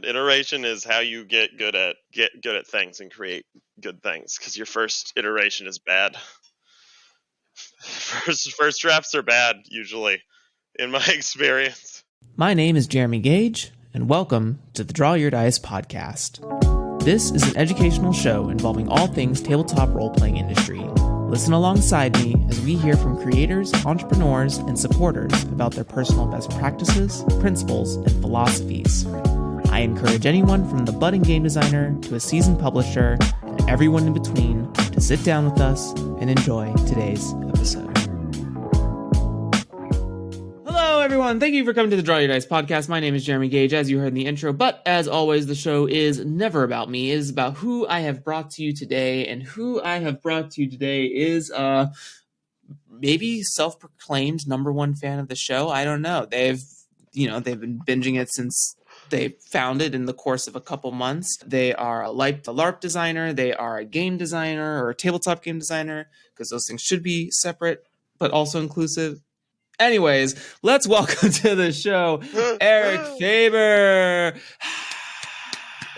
Iteration is how you get good at things and create good things, because your first iteration is bad. First drafts are bad, usually, in my experience. My name is Jeremy Gage, and welcome to the Draw Your Dice podcast. This is an educational show involving all things tabletop role-playing industry. Listen alongside me as we hear from creators, entrepreneurs, and supporters about their personal best practices, principles, and philosophies. I encourage anyone from the budding game designer to a seasoned publisher and everyone in between to sit down with us and enjoy today's episode. Hello, everyone. Thank you for coming to the Draw Your Dice podcast. My name is Jeremy Gage, as you heard in the intro. But as always, the show is never about me. It is about who I have brought to you today. And who I have brought to you today is maybe self-proclaimed number one fan of the show. I don't know. They've been binging it since they found it in the course of a couple months. They are a LARP designer. They are a game designer or a tabletop game designer, because those things should be separate but also inclusive. Anyways, let's welcome to the show Eric Faber.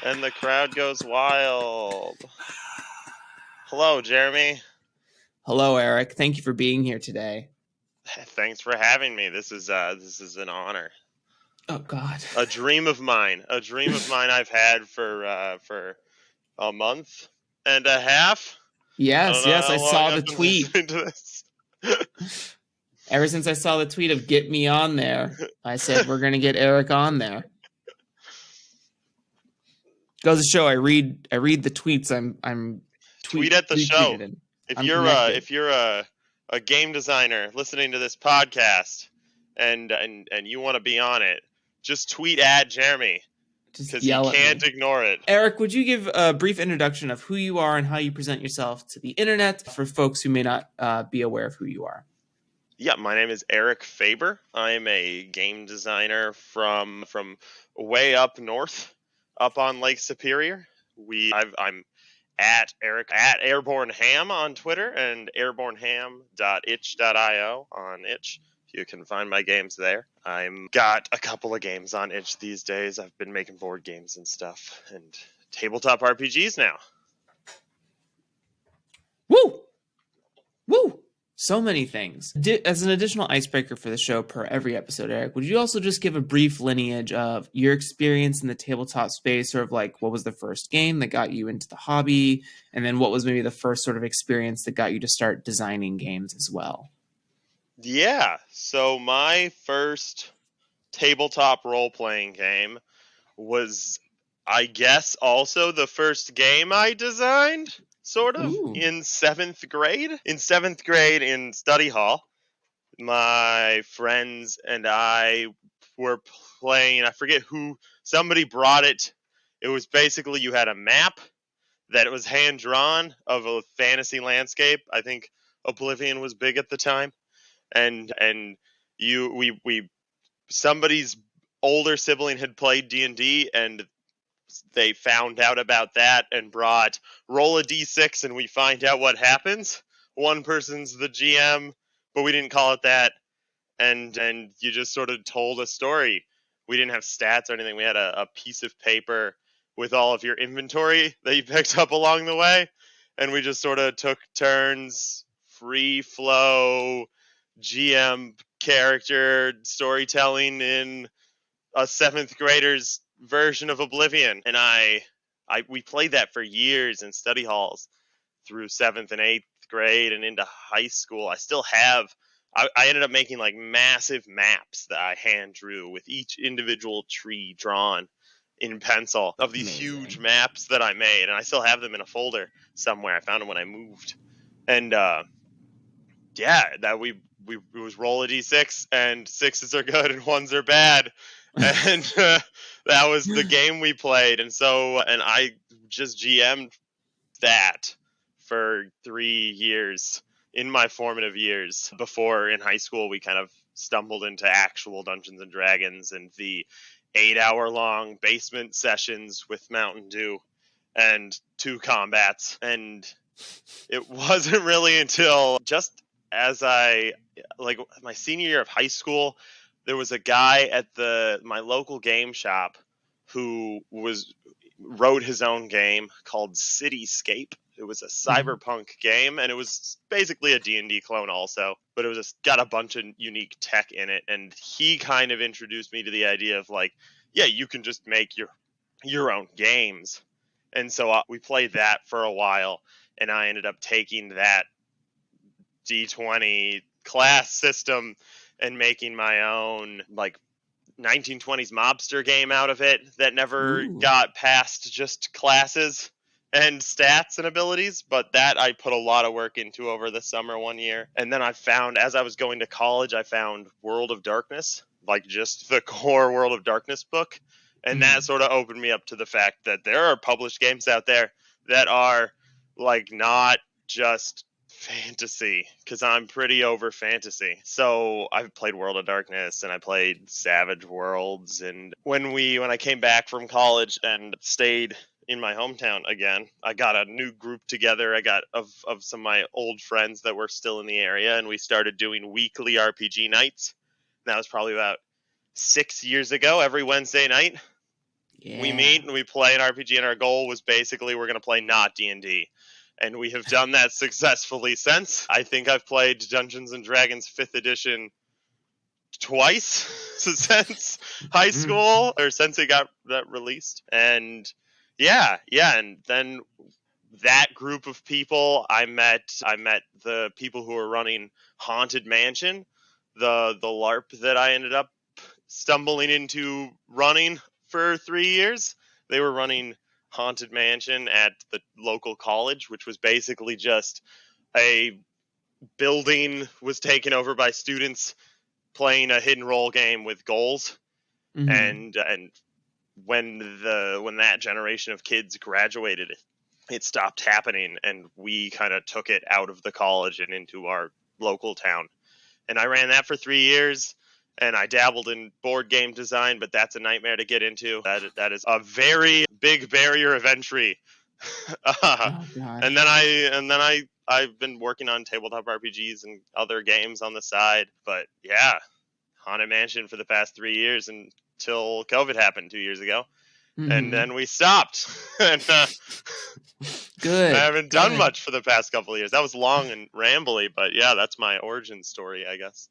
And the crowd goes wild. Hello, Jeremy. Hello, Eric. Thank you for being here today. Thanks for having me. This is an honor. Oh God. A dream of mine I've had for a month and a half. Yes, I saw the tweet. This. Ever since I saw the tweet of "Get me on there," I said we're gonna get Eric on there. Goes to show I read the tweets. I'm tweet at the show. If you're a game designer listening to this podcast and you want to be on it, just tweet at Jeremy, because you can't ignore it. Eric, would you give a brief introduction of who you are and how you present yourself to the internet for folks who may not be aware of who you are? Yeah, my name is Eric Faber. I'm a game designer from way up north, up on Lake Superior. I'm at Airborne Ham on Twitter and airborneham.itch.io on itch. You can find my games there. I'm got a couple of games on itch these days. I've been making board games and stuff and tabletop RPGs now. Woo! So many things. As an additional icebreaker for the show per every episode, Eric, would you also just give a brief lineage of your experience in the tabletop space, sort of like what was the first game that got you into the hobby, and then what was maybe the first sort of experience that got you to start designing games as well? Yeah, so my first tabletop role-playing game was, I guess, also the first game I designed. Sort of. Ooh. In seventh grade in study hall, my friends and I were playing, I forget who, somebody brought it. It was basically, you had a map that was hand drawn of a fantasy landscape. I think Oblivion was big at the time. And somebody's older sibling had played D&D, and they found out about that and brought roll a d6 and we find out what happens. One person's the GM, but we didn't call it that. And you just sort of told a story. We didn't have stats or anything. We had a piece of paper with all of your inventory that you picked up along the way. And we just sort of took turns, free flow, GM character storytelling in a seventh grader's version of Oblivion. And we played that for years in study halls through 7th and 8th grade and into high school. I still have, I ended up making like massive maps that I hand drew with each individual tree drawn in pencil of these huge maps that I made. And I still have them in a folder somewhere. I found them when I moved. And it was roll a d6, and 6s are good and 1s are bad. And that was the game we played. And I just GM'd that for 3 years in my formative years. Before, in high school, we kind of stumbled into actual Dungeons and Dragons and the 8-hour-long basement sessions with Mountain Dew and 2 combats. And it wasn't really until just as my senior year of high school, there was a guy at my local game shop who wrote his own game called Cityscape. It was a cyberpunk game, and it was basically a D&D clone also, but it was got a bunch of unique tech in it, and he kind of introduced me to the idea of like, yeah, you can just make your own games. And so we played that for a while, and I ended up taking that D20 class system and making my own like 1920s mobster game out of it that never got past just classes and stats and abilities, but that I put a lot of work into over the summer one year. And then I found, as I was going to college, I found World of Darkness, like just the core World of Darkness book. And that sort of opened me up to the fact that there are published games out there that are like not just fantasy, because I'm pretty over fantasy. So I've played World of Darkness and I played Savage Worlds, and when I came back from college and stayed in my hometown again, I got a new group together. I got of some of my old friends that were still in the area, and we started doing weekly RPG nights. That was probably about 6 years ago. Every Wednesday night we meet and we play an RPG, and our goal was basically we're going to play not D&D. And we have done that successfully since. I think I've played Dungeons & Dragons 5th edition twice since high school, or since it got that released. And yeah, and then that group of people, I met the people who were running Haunted Mansion, the LARP that I ended up stumbling into running for 3 years. They were running Haunted Mansion at the local college, which was basically just a building was taken over by students playing a hidden role game with goals. And when that generation of kids graduated, it stopped happening, and we kind of took it out of the college and into our local town. And I ran that for 3 years. And I dabbled in board game design, but that's a nightmare to get into. That is a very big barrier of entry. And then I've been working on tabletop RPGs and other games on the side. But yeah, Haunted Mansion for the past 3 years until COVID happened 2 years ago, and then we stopped. And good. I haven't done much for the past couple of years. That was long and rambly, but yeah, that's my origin story, I guess.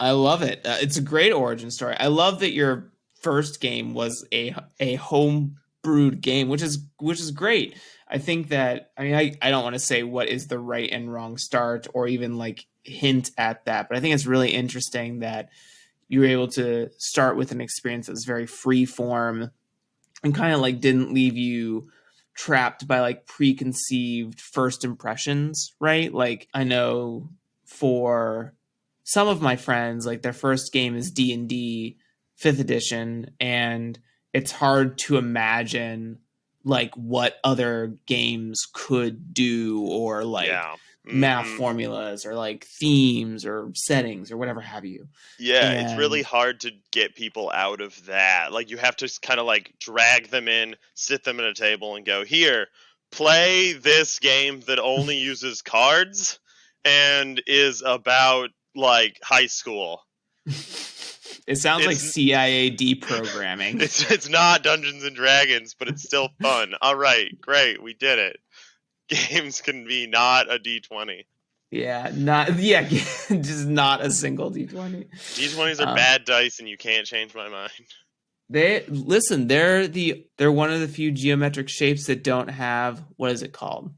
I love it. It's a great origin story. I love that your first game was a home brewed game, which is great. I think that, I mean, I don't want to say what is the right and wrong start or even like hint at that, but I think it's really interesting that you were able to start with an experience that was very free form and kind of like didn't leave you trapped by like preconceived first impressions, right? Like I know for some of my friends, like their first game is D&D 5th edition, and it's hard to imagine like what other games could do, or like math formulas or like themes or settings or whatever have you. Yeah, it's really hard to get people out of that. Like you have to kind of like drag them in, sit them at a table and go, here, play this game that only uses cards and is about like high school. It sounds like CIA deprogramming. It's not Dungeons and Dragons, but it's still fun. All right, great, we did it. Games can be not a D20. Just not a single D20. D20s are bad dice, and you can't change my mind. They're one of the few geometric shapes that don't have, what is it called?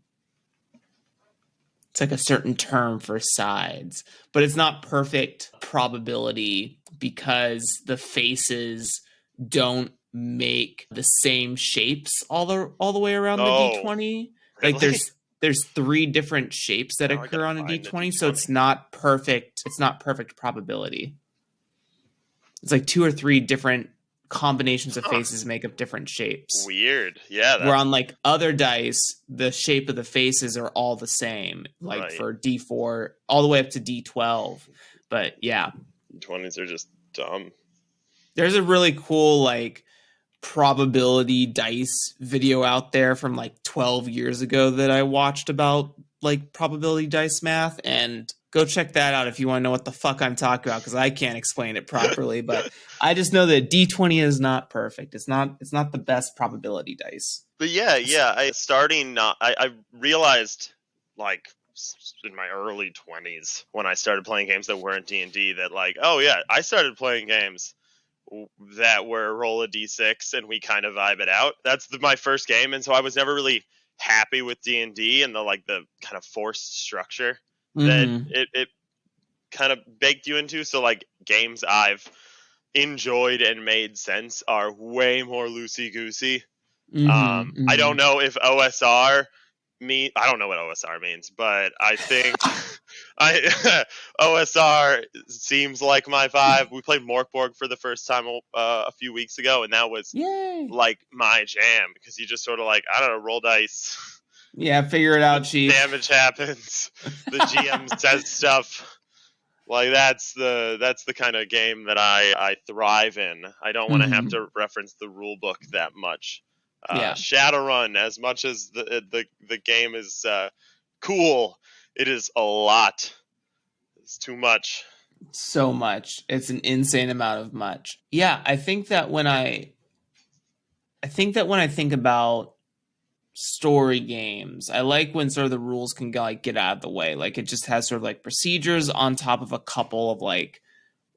It's like a certain term for sides, but it's not perfect probability because the faces don't make the same shapes all the way around the D20. Really? Like there's 3 different shapes that occur on a D20, so it's not perfect. It's not perfect probability. It's like 2 or 3 different combinations of faces make up different shapes. Weird. Yeah. Where on like other dice, the shape of the faces are all the same, like for D4 all the way up to D12. But yeah, D20s are just dumb. There's a really cool like probability dice video out there from like 12 years ago that I watched about like probability dice math, and Go check that out if you want to know what the fuck I'm talking about, because I can't explain it properly. But I just know that D20 is not perfect. It's not the best probability dice. But yeah, I realized like in my early 20s when I started playing games that weren't D&D that like, oh yeah, I started playing games that were roll a d6 and we kind of vibe it out. That's my first game, and so I was never really happy with D&D and the kind of forced structure that Mm-hmm. it kind of baked you into. So like games I've enjoyed and made sense are way more loosey goosey. Mm-hmm. I don't Mm-hmm. know if OSR I don't know what OSR means, but I think I OSR seems like my vibe. We played Morkborg for the first time a few weeks ago, and that was Yay! like my jam because you just sort of like, I don't know, roll dice. Yeah, figure it out, The Chief. damage happens. The GM says stuff. Like that's the kind of game that I thrive in. I don't want to have Mm-hmm. to reference the rule book that much. Yeah, Shadowrun, as much as the game is cool, it is a lot. It's too much. so much. It's an insane amount of much. Yeah, I think that when I think about story games, I like when sort of the rules can get out of the way. Like it just has sort of like procedures on top of a couple of like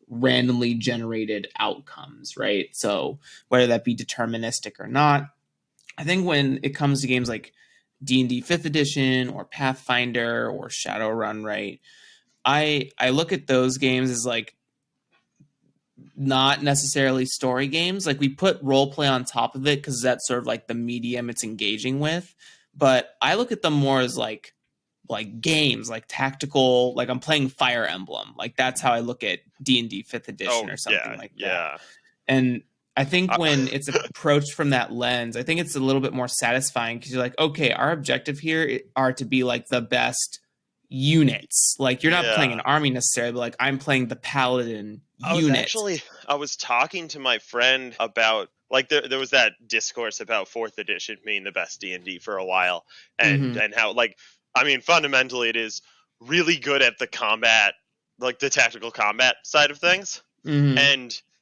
randomly generated outcomes, right? So whether that be deterministic or not. I think when it comes to games like D&D 5th edition or Pathfinder or Shadowrun, right? I look at those games as like not necessarily story games. Like we put role play on top of it because that's sort of like the medium it's engaging with. But I look at them more as like games, like tactical, like I'm playing Fire Emblem. Like that's how I look at D&D 5th edition Oh or something yeah, like that. yeah. And I think I, when it's approached from that lens, I think it's a little bit more satisfying because you're like, okay, our objective here are to be like the best units. Like you're not playing an yeah. army necessarily, but like I'm playing the paladin unit. I was talking to my friend about like there was that discourse about fourth edition being the best D&D for a while, and Mm-hmm. and how like, I mean, fundamentally it is really good at the combat, like the tactical combat side of things. Mm-hmm.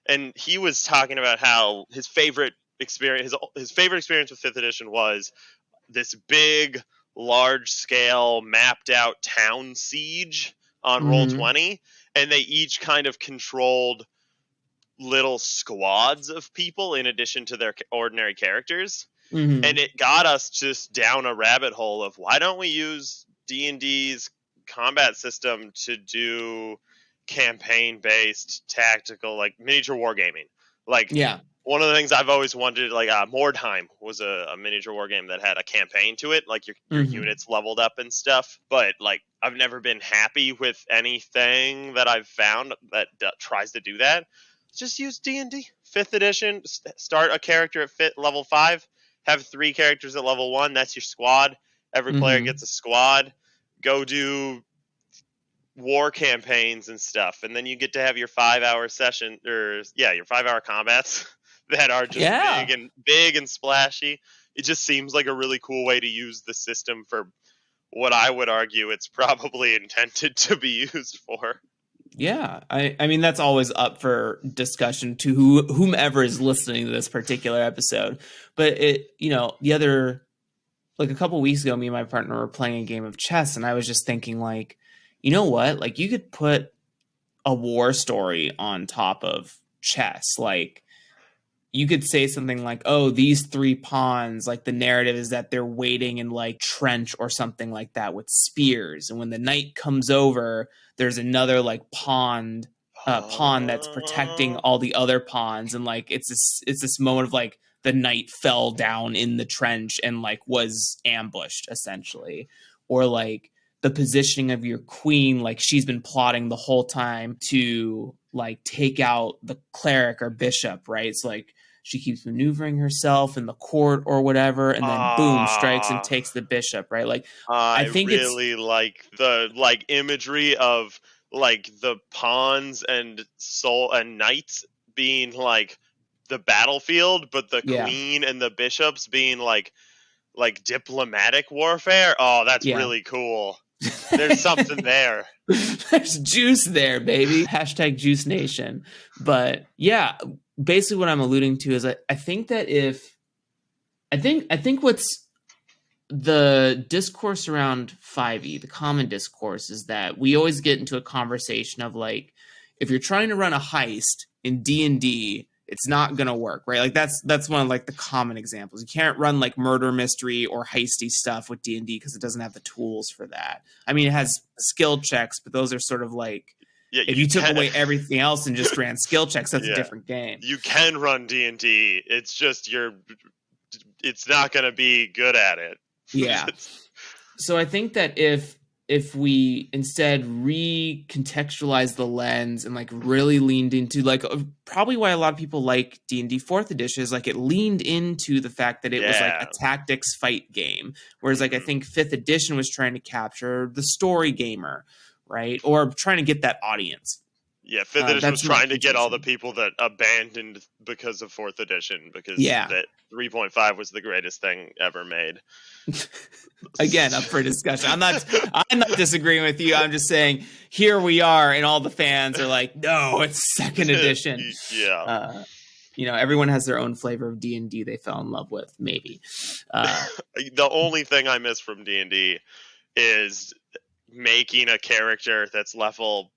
And he was talking about how his favorite experience with fifth edition was this big, large scale, mapped out town siege on roll Mm-hmm. 20, and they each kind of controlled little squads of people in addition to their ordinary characters. And Mm-hmm. it got us just down a rabbit hole of why don't we use D&D's combat system to do campaign based tactical, like miniature wargaming. Like Yeah. one of the things I've always wanted, like Mordheim was a miniature war game that had a campaign to it, like your Mm-hmm. units leveled up and stuff. But like I've never been happy with anything that I've found that tries to do that. Just use D&D fifth edition. Start a character at level 5. Have 3 characters at level 1. That's your squad. Every player Mm-hmm. gets a squad. Go do war campaigns and stuff, and then you get to have your 5-hour session, or yeah, your 5-hour combats that are just Yeah. big and splashy. It just seems like a really cool way to use the system for what I would argue it's probably intended to be used for. Yeah. I mean that's always up for discussion to whomever is listening to this particular episode. But it, the other like a couple weeks ago, me and my partner were playing a game of chess, and I was just thinking, like, you know what? Like, you could put a war story on top of chess. Like, you could say something like, oh, these 3 pawns, like, the narrative is that they're waiting in, like, trench or something like that with spears. And when the knight comes over, there's another, like, pawn that's protecting Uh, all the other pawns, and like it's this moment of like the knight fell down in the trench and like was ambushed essentially, or like the positioning of your queen, like she's been plotting the whole time to like take out the cleric or bishop, right? It's like she keeps maneuvering herself in the court or whatever, and then boom, strikes and uh, takes the bishop, right? Like I I think it's really like the like imagery of like the pawns and soul and knights being like the battlefield, but the yeah, queen and the bishops being like diplomatic warfare. Oh, that's yeah. really cool. There's something there. There's juice there, baby. Hashtag Juice Nation. But yeah, basically what I'm alluding to is I think that I think what's the discourse around 5e, the common discourse, is that we always get into a conversation of like, if you're trying to run a heist in D&D, it's not gonna work, right? Like that's one of like the common examples. You can't run like murder mystery or heisty stuff with D&D because it doesn't have the tools for that. I mean, it has skill checks, but those are sort of like, if you took away everything else and just ran skill checks, that's a different game. You can run D&D. It's just it's not going to be good at it. Yeah. So I think that if we instead recontextualize the lens and like really leaned into like probably why a lot of people like D&D 4th edition is like it leaned into the fact that it was like a tactics fight game, whereas like I think 5th edition was trying to capture the story gamer, right? Or trying to get that audience. Yeah, 5th edition was trying to get all the people that abandoned because of 4th edition, because that 3.5 was the greatest thing ever made. Again, up for discussion. I'm not disagreeing with you. I'm just saying here we are, and all the fans are like, no, it's 2nd edition. Yeah. Everyone has their own flavor of D&D they fell in love with, maybe. The only thing I miss from D&D is making a character that's level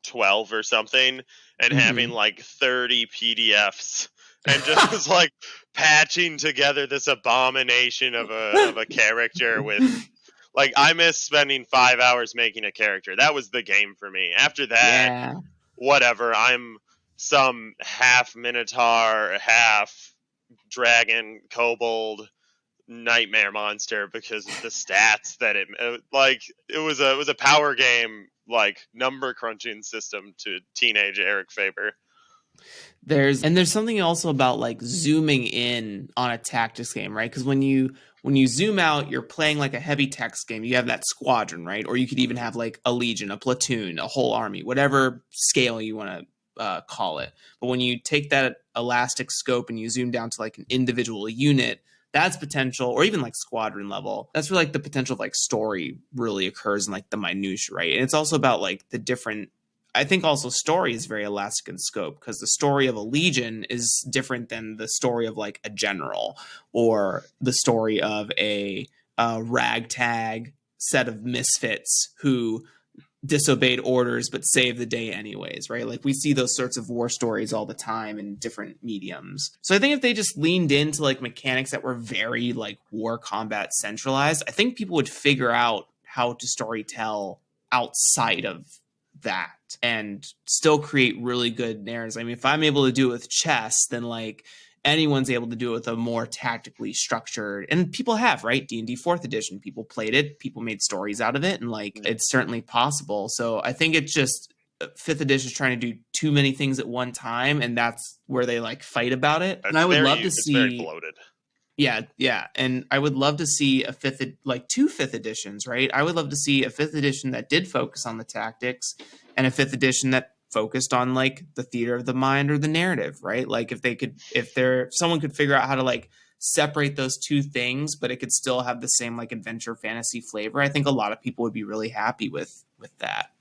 12 or something and having like 30 PDFs and just like patching together this abomination of a character with like, I miss spending 5 hours making a character. That was the game for me. After that, whatever. I'm some half Minotaur, half dragon, kobold, nightmare monster because of the stats that it was a power game, like number crunching system to teenage Eric Faber. There's something also about like zooming in on a tactics game, right? Because when you zoom out, you're playing like a heavy text game. You have that squadron, right? Or you could even have like a legion, a platoon, a whole army, whatever scale you want to call it. But when you take that elastic scope and you zoom down to like an individual unit, that's potential, or even like squadron level, that's where like the potential of like story really occurs in like the minutia, right? And it's also about like the different, I think also story is very elastic in scope, because the story of a legion is different than the story of like a general, or the story of a ragtag set of misfits who disobeyed orders but saved the day anyways, right? Like we see those sorts of war stories all the time in different mediums. So I think if they just leaned into like mechanics that were very like war combat centralized, I think people would figure out how to storytell outside of that and still create really good narratives. I mean, if I'm able to do it with chess, then like anyone's able to do it with a more tactically structured, and people have, right? D&D 4th edition, people played it, people made stories out of it, and like it's certainly possible. So I think it's just 5th edition is trying to do too many things at one time, and that's where they like fight about it. And I would love to see, very bloated. Yeah, and I would love to see a two 5th editions, right? I would love to see a 5th edition that did focus on the tactics, and a 5th edition that focused on like the theater of the mind or the narrative, right? Like someone could figure out how to like separate those two things, but it could still have the same like adventure fantasy flavor. I think a lot of people would be really happy with that.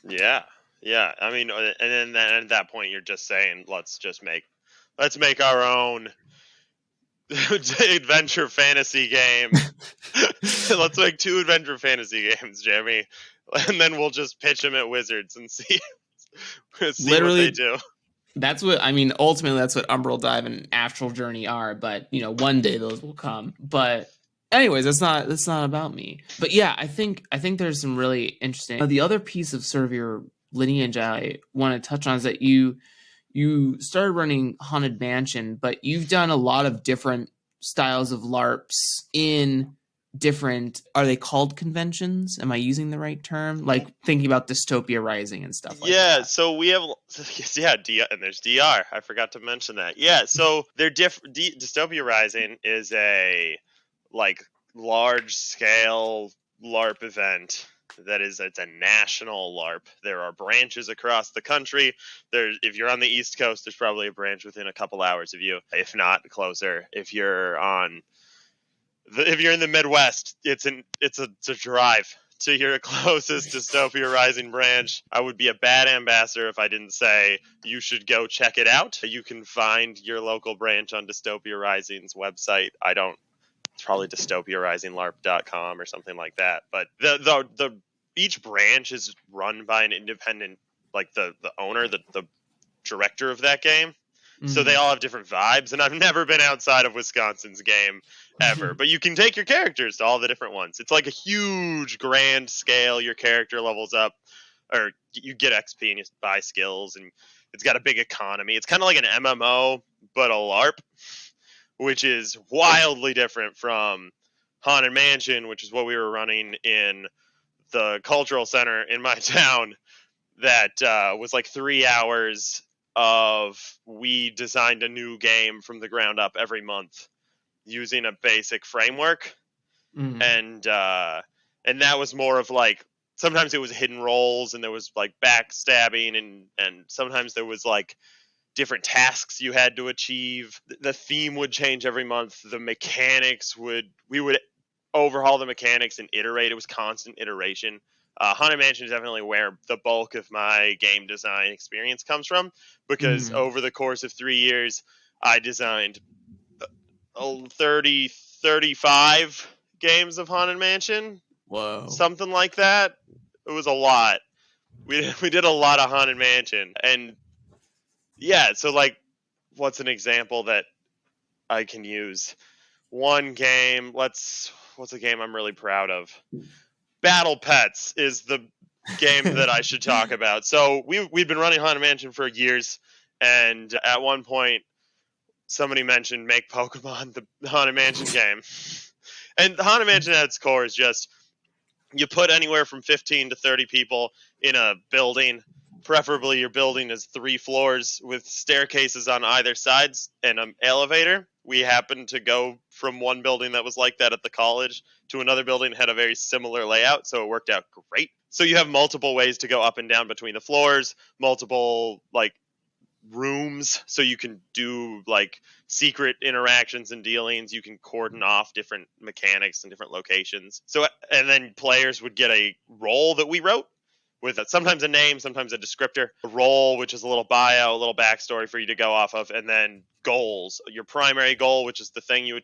Yeah. I mean, and then at that point, you're just saying, let's make our own adventure fantasy game. Let's make 2 adventure fantasy games, Jeremy, and then we'll just pitch them at Wizards and see Literally, what they do. That's what I mean. Ultimately, that's what Umbral Dive and Astral Journey are. But one day those will come. But anyways, that's not about me. But yeah, I think there's some really interesting. The other piece of sort of your lineage I want to touch on is that you started running Haunted Mansion, but you've done a lot of different styles of LARPs in different, are they called conventions? Am I using the right term? Like thinking about Dystopia Rising and stuff like that. Yeah, so we have, and there's DR. I forgot to mention that. Yeah, so they're different. Dystopia Rising is a like large scale LARP event it's a national LARP. There are branches across the country. If you're on the East Coast, there's probably a branch within a couple hours of you, if not closer. If you're in the Midwest, it's a drive to your closest Dystopia Rising branch. I would be a bad ambassador if I didn't say you should go check it out. You can find your local branch on Dystopia Rising's website. It's probably dystopiarisinglarp.com or something like that. But the each branch is run by an independent, like the owner, the director of that game. So they all have different vibes, and I've never been outside of Wisconsin's game ever. But you can take your characters to all the different ones. It's like a huge grand scale. Your character levels up, or you get XP and you buy skills, and it's got a big economy. It's kind of like an MMO, but a LARP, which is wildly different from Haunted Mansion, which is what we were running in the cultural center in my town. That was like 3 hours of we designed a new game from the ground up every month using a basic framework. And that was more of like, sometimes it was hidden roles and there was like backstabbing, and sometimes there was like different tasks you had to achieve. The theme would change every month. The mechanics we would overhaul the mechanics and iterate. It was constant iteration. Haunted Mansion is definitely where the bulk of my game design experience comes from, because over the course of 3 years, I designed 35 games of Haunted Mansion. Whoa. Something like that. It was a lot. We did a lot of Haunted Mansion. And yeah, so like, what's an example that I can use? One game, what's a game I'm really proud of? Battle Pets is the game that I should talk about. So we've been running Haunted Mansion for years, and at one point somebody mentioned make Pokemon the Haunted Mansion game. And the Haunted Mansion at its core is just, you put anywhere from 15 to 30 people in a building. Preferably your building is 3 floors with staircases on either sides and an elevator. We happened to go from one building that was like that at the college to another building that had a very similar layout, so it worked out great. So you have multiple ways to go up and down between the floors, multiple like rooms, so you can do like secret interactions and dealings. You can cordon off different mechanics and different locations. So, and then players would get a role that we wrote with sometimes a name, sometimes a descriptor, a role, which is a little bio, a little backstory for you to go off of, and then goals. Your primary goal, which is the thing you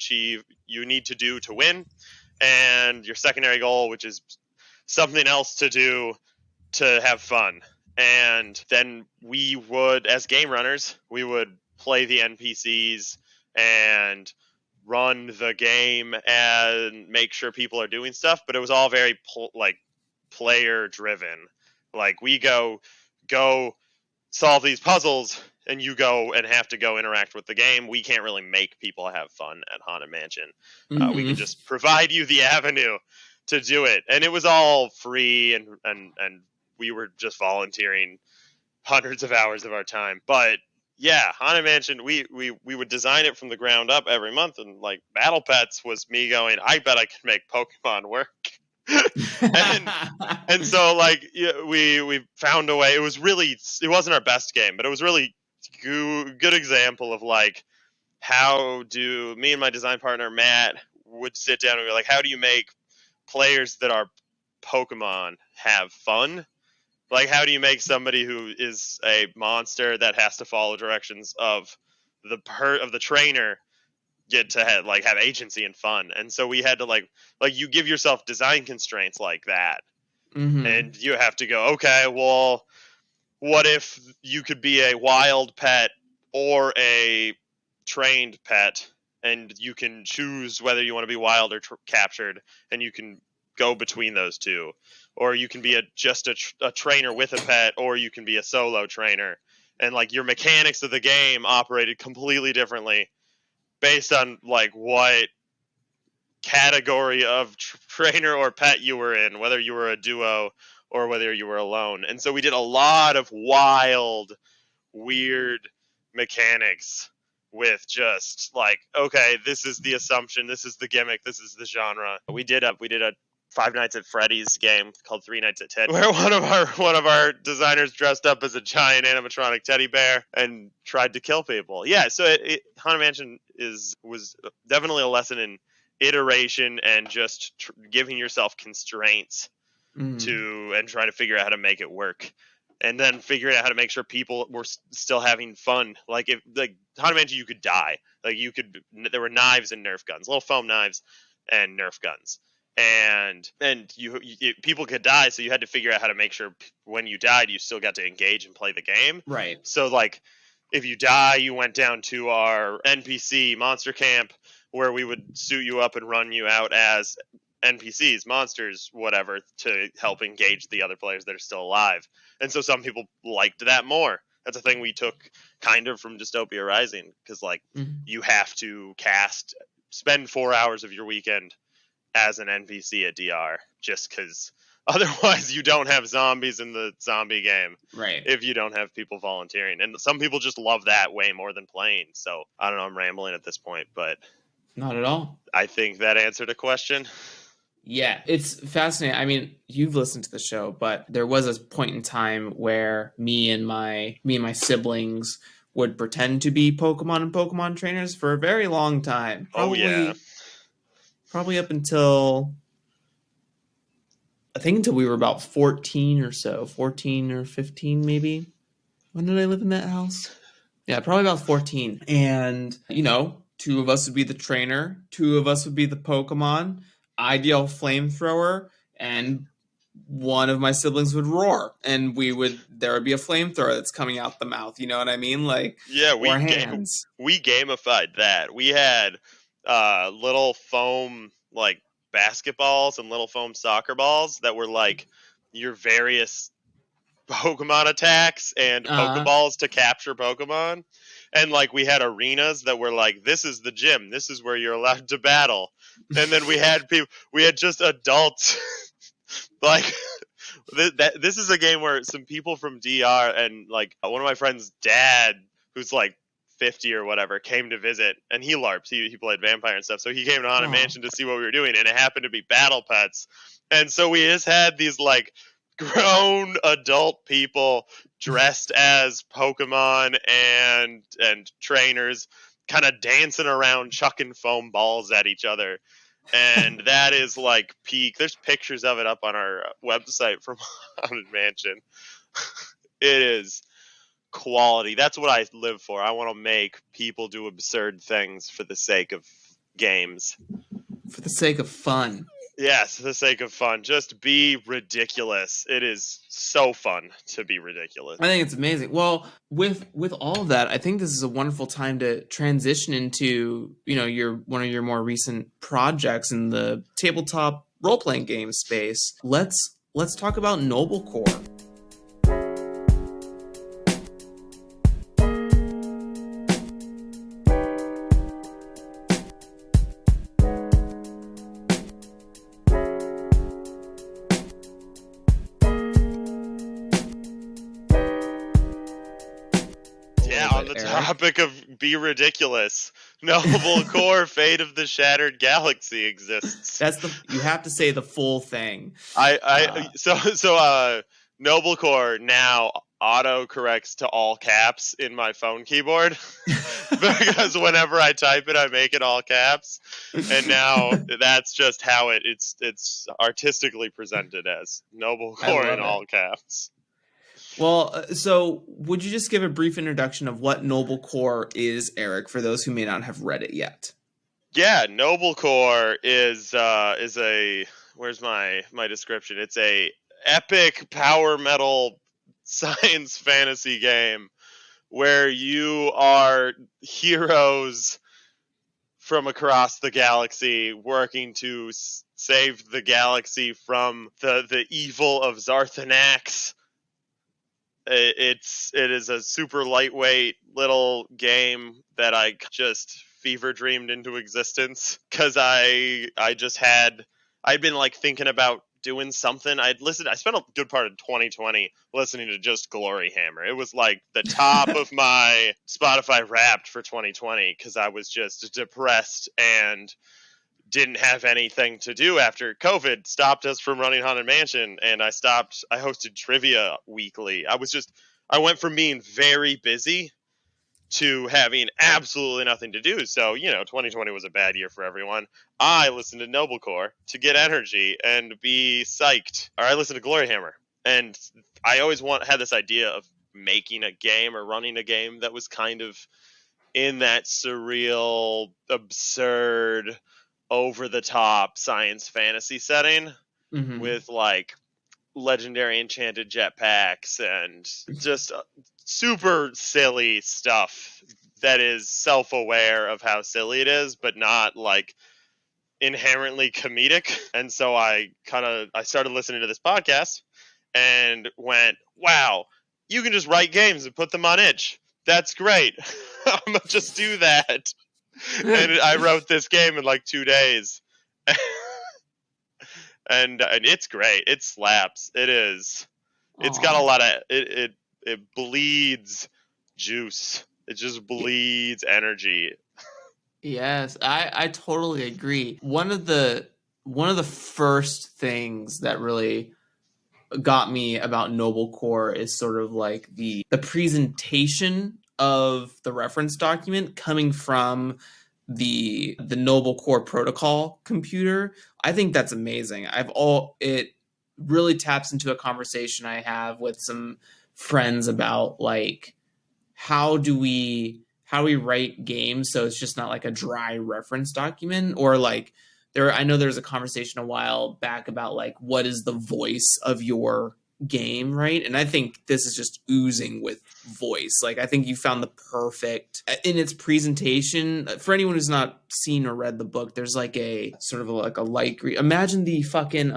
need to do to win, and your secondary goal, which is something else to do to have fun. And then we would, as game runners, we would play the NPCs and run the game and make sure people are doing stuff. But it was all very player driven. Like, we go solve these puzzles, and you go and have to go interact with the game. We can't really make people have fun at Haunted Mansion. We can just provide you the avenue to do it. And it was all free, and we were just volunteering hundreds of hours of our time. But yeah, Haunted Mansion, we would design it from the ground up every month, and like Battle Pets was me going, I bet I could make Pokemon work. and so like, we found a way. It wasn't our best game, but it was really good example of like, how do me and my design partner Matt would sit down and be like, how do you make players that are Pokemon have fun? Like, how do you make somebody who is a monster that has to follow directions of the trainer get to have agency and fun? And so we had to like you give yourself design constraints like that, and you have to go, okay, well, what if you could be a wild pet or a trained pet, and you can choose whether you want to be wild or captured, and you can go between those two. Or you can be just a trainer with a pet, or you can be a solo trainer. And like, your mechanics of the game operated completely differently based on like what category of trainer or pet you were in, whether you were a duo or whether you were alone. And so we did a lot of wild, weird mechanics with just like, okay, this is the assumption, this is the gimmick, this is the genre. We did a Five Nights at Freddy's game called 3 Nights at Ted, where one of our designers dressed up as a giant animatronic teddy bear and tried to kill people. Yeah, so Haunted Mansion was definitely a lesson in iteration and just giving yourself constraints and try to figure out how to make it work. And then figuring out how to make sure people were still having fun. Like if Haunted Mansion, you could die. Like there were knives and Nerf guns, little foam knives and Nerf guns, and people could die. So you had to figure out how to make sure when you died, you still got to engage and play the game. Right. So like, if you die, you went down to our NPC monster camp where we would suit you up and run you out as NPCs, monsters, whatever, to help engage the other players that are still alive. And so some people liked that more. That's a thing we took kind of from Dystopia Rising, because you have to spend 4 hours of your weekend as an NPC at DR, just because otherwise you don't have zombies in the zombie game. Right. If you don't have people volunteering. And some people just love that way more than playing. So I don't know, I'm rambling at this point, but not at all. I think that answered a question. Yeah, it's fascinating. I mean, you've listened to the show, but there was a point in time where me and my siblings would pretend to be Pokemon and Pokemon trainers for a very long time. Probably up until, I think, until we were about 14 or so, 14 or 15 maybe. When did I live in that house? Yeah, probably about 14. And, 2 of us would be the trainer, 2 of us would be the Pokemon. I'd yell flamethrower, and one of my siblings would roar, and there would be a flamethrower that's coming out the mouth. You know what I mean? Or hands. We gamified that. We had little foam basketballs and little foam soccer balls that were your various Pokemon attacks and Pokeballs to capture Pokemon. And we had arenas that were this is the gym, this is where you're allowed to battle. And then we had just adults. This is a game where some people from DR and one of my friend's dad, who's 50 or whatever, came to visit, and he LARPs. He played vampire and stuff, so he came to Haunted Mansion to see what we were doing, and it happened to be battle pets. And so we just had these grown adult people dressed as Pokemon and trainers, kind of dancing around, chucking foam balls at each other. And that is peak. There's pictures of it up on our website from Haunted Mansion. It is quality. That's what I live for. I want to make people do absurd things for the sake of games. For the sake of fun. Yes, for the sake of fun. Just be ridiculous. It is so fun to be ridiculous. I think it's amazing. Well, with all of that, I think this is a wonderful time to transition into, one of your more recent projects in the tabletop role-playing game space. Let's talk about Noblecore. Topic of be ridiculous. Noblecore, Fate of the Shattered Galaxy exists. You have to say the full thing. Noblecore now auto corrects to all caps in my phone keyboard because whenever I type it, I make it all caps, and now that's just how it's artistically presented as Noblecore in all caps. Well, so would you just give a brief introduction of what Noblecore is, Eric, for those who may not have read it yet? Yeah, Noblecore is a, where's my description? It's a epic power metal science fantasy game where you are heroes from across the galaxy working to save the galaxy from the evil of Zarthanax. It is a super lightweight little game that I just fever dreamed into existence because I'd been thinking about doing something. I spent a good part of 2020 listening to just Glory Hammer. It was the top of my Spotify Wrapped for 2020 because I was just depressed and didn't have anything to do after COVID stopped us from running Haunted Mansion, and I hosted trivia weekly. I went from being very busy to having absolutely nothing to do. So, 2020 was a bad year for everyone. I listened to Noblecore to get energy and be psyched. Or I listened to Gloryhammer. And I always had this idea of making a game or running a game that was kind of in that surreal, absurd, over the top science fantasy setting Mm-hmm. with like legendary enchanted jetpacks and just super silly stuff that is self-aware of how silly it is, but not like inherently comedic. And so I started listening to this podcast and went, wow, you can just write games and put them on itch. That's great. I'm gonna just do that. And I wrote this game in like 2 days. And it's great. It slaps. It is. It's got a Aw. lot of it bleeds juice. It just bleeds energy. Yes, I totally agree. One of the first things that really got me about Noblecore is sort of like the presentation of the reference document coming from the Noblecore protocol computer. I think that's amazing. It really taps into a conversation I have with some friends about like how do we write games so it's just not like a dry reference document, or like I know there's a conversation a while back about like what is the voice of your game, right? And I think this is just oozing with voice. Like I think you found the perfect in its presentation. For anyone who's not seen or read the book, there's like a sort of like a light green, imagine the fucking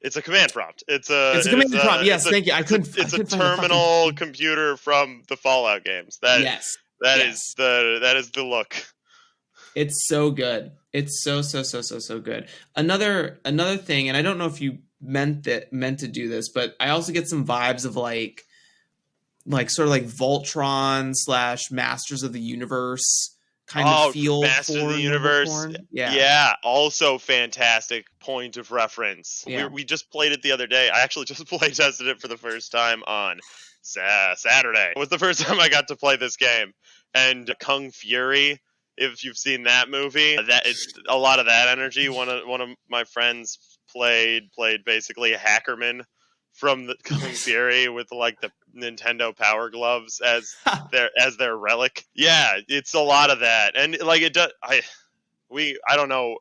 It's a command prompt. it's a It is command prompt. it's Yes, a thank you. I it's a couldn't I it's a couldn't find the fucking terminal computer from the Fallout games. yes. Yes. That is the look. It's so good. It's so good. Another thing, and I don't know if you meant to do this, but I also get some vibes of like sort of like Voltron slash Masters of the Universe kind of Oh, feel Master of the for Universe. Noblecorn. Yeah. Yeah, also fantastic point of reference. Yeah. We just played it the other day. I actually just play tested it for the first time on Saturday. It was the first time I got to play this game. And Kung Fury, if you've seen that movie, that it's a lot of that energy. One of my friends played basically a Hackerman from the Kung Nice. Fury with like the Nintendo Power Gloves as their relic. Yeah, it's a lot of that, and like it does. I don't know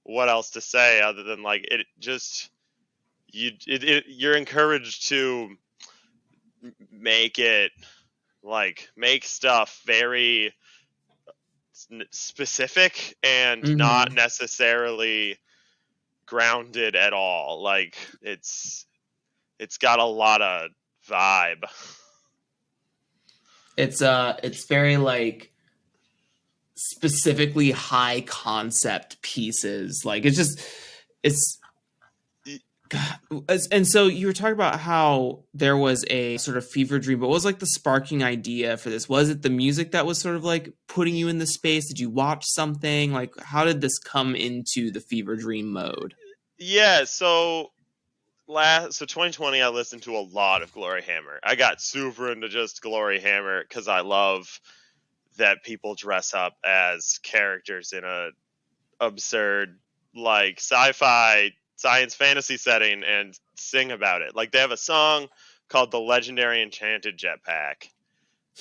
what else to say other than like it just you're encouraged to make it like make stuff very specific and not Hmm. necessarily grounded at all. Like it's got a lot of vibe. It's very like specifically high concept pieces. Like it's God. And so you were talking about how there was a sort of fever dream, but what was like the sparking idea for this? Was it the music that was sort of like putting you in the space? Did you watch something? Like, how did this come into the fever dream mode? Yeah, so 2020 I listened to a lot of Gloryhammer. I got super into just Gloryhammer because I love that people dress up as characters in a absurd like sci-fi science fantasy setting and sing about it. Like they have a song called The Legendary Enchanted Jetpack.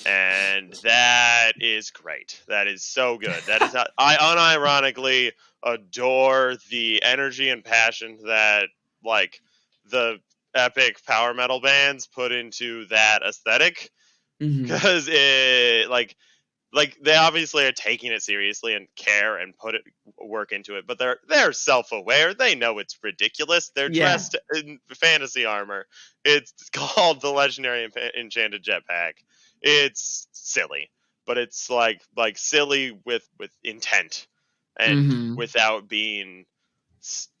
And that is great. That is so good. That is not, I unironically adore the energy and passion that like the epic power metal bands put into that aesthetic Hmm. because it like they obviously are taking it seriously and care and put it work into it, but they're self-aware. They know it's ridiculous. They're Yeah. dressed in fantasy armor. It's called the Legendary Enchanted Jetpack. It's silly, but it's like silly with intent and Hmm.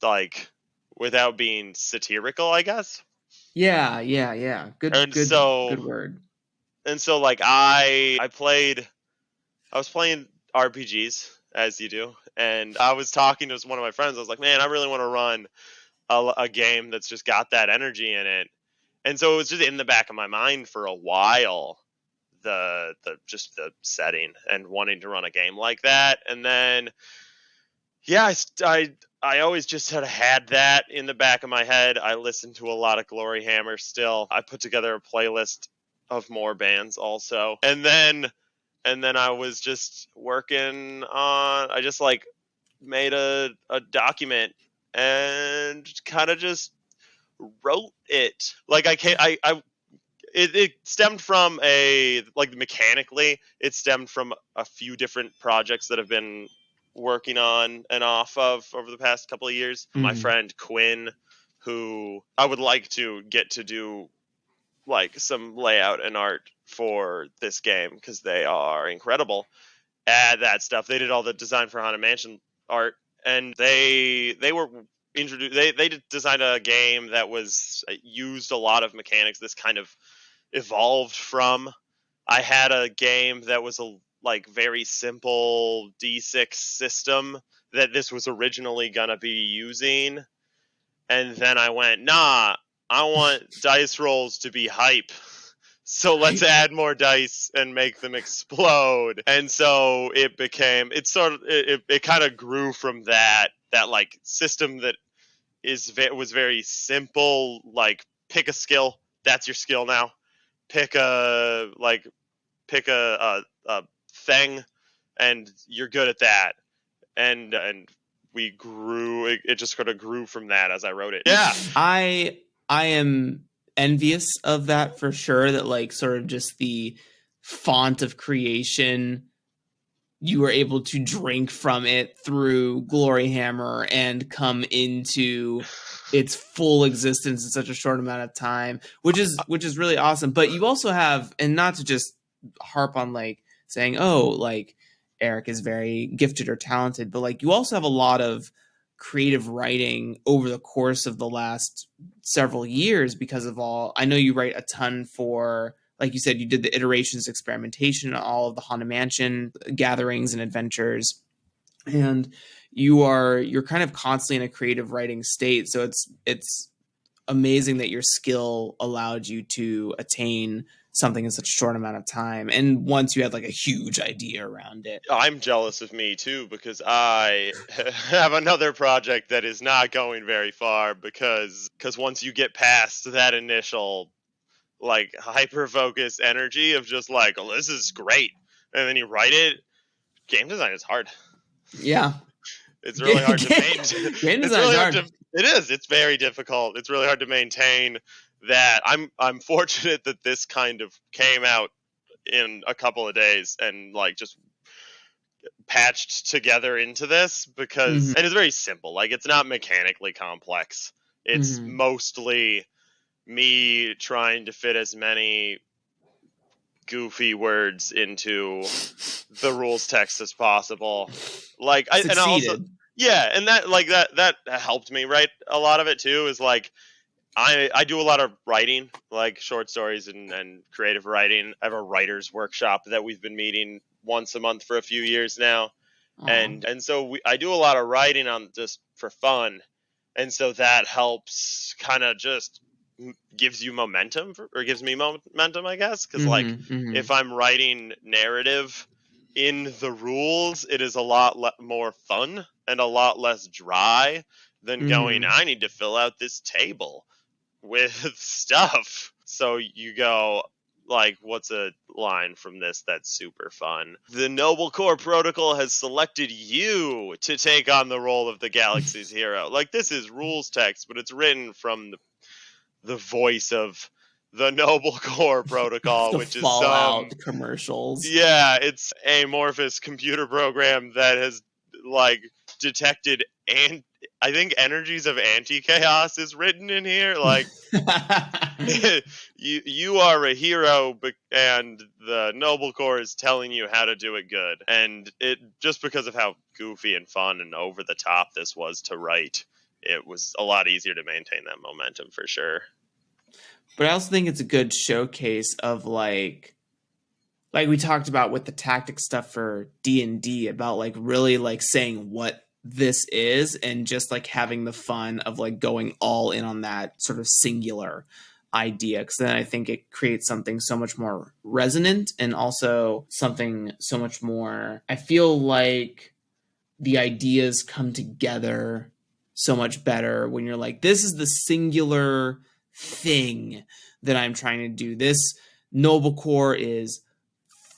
like without being satirical, I guess. Yeah. Yeah. Yeah. Good. And Good. so Good word. like I was playing RPGs as you do, and I was talking to one of my friends. I was like, "Man, I really want to run a game that's just got that energy in it." And so it was just in the back of my mind for a while the setting and wanting to run a game like that. And then yeah, I always just had that in the back of my head. I listened to a lot of Glory Hammer still. I put together a playlist of more bands also. And then I was just working on I just like made a document and kind of just wrote it. Like it stemmed from mechanically, it stemmed from a few different projects that I've been working on and off of over the past couple of years. My friend Quinn, who I would like to get to do like some layout and art for this game because they are incredible at that stuff. They did all the design for Haunted Mansion art, and they were introduced. They designed a game that was used a lot of mechanics. This kind of evolved from. I had a game that was a like very simple D6 system that this was originally gonna be using, and then I went, nah, I want dice rolls to be hype. So let's add more dice and make them explode. And so it became, it kind of grew from that like system that was very simple. Like pick a skill. That's your skill now. Pick a thing and you're good at that. And we grew, it just sort of grew from that as I wrote it. Yeah. I am envious of that for sure, that like sort of just the font of creation, you were able to drink from it through Glory Hammer and come into its full existence in such a short amount of time, which is really awesome. But you also have, and not to just harp on like saying, oh, like Eric is very gifted or talented, but like you also have a lot of creative writing over the course of the last several years because of all, I know you write a ton for, like you said, you did the iterations, experimentation, all of the Haunted Mansion gatherings and adventures, and you're kind of constantly in a creative writing state. So it's amazing that your skill allowed you to attain something in such a short amount of time. And once you had like a huge idea around it. I'm jealous of me too, because I have another project that is not going very far because once you get past that initial like hyper focus energy of just like, oh, this is great, and then you write it, game design is hard. Yeah. It's really hard to maintain. Game design is hard. It is. It's very difficult. It's really hard to maintain that. I'm fortunate that this kind of came out in a couple of days and like just patched together into this because and it's very simple. Like it's not mechanically complex. It's mostly me trying to fit as many goofy words into the rules text as possible. Like and also yeah, and that helped me write a lot of it too. Is like I do a lot of writing, like short stories and creative writing. I have a writer's workshop that we've been meeting once a month for a few years now. And so I do a lot of writing on just for fun. And so that helps kind of just gives you momentum or gives me momentum, I guess. Cause like if I'm writing narrative in the rules, it is a lot more fun and a lot less dry than going, I need to fill out this table with stuff. So you go like, what's a line from this that's super fun? The Noblecore protocol has selected you to take on the role of the galaxy's hero. Like this is rules text, but it's written from the voice of the Noblecore protocol, the which is Fallout commercials. Yeah, it's a amorphous computer program that has like detected and I think energies of anti-chaos is written in here. Like you are a hero, and the Noblecore is telling you how to do it good. And it just because of how goofy and fun and over the top this was to write, it was a lot easier to maintain that momentum for sure. But I also think it's a good showcase of like we talked about with the tactic stuff for D&D, about like really like saying what this is and just like having the fun of like going all in on that sort of singular. idea, because then I think it creates something so much more resonant and also something so much more, I feel like the ideas come together so much better when you're like, this is the singular thing that I'm trying to do. This Noblecore is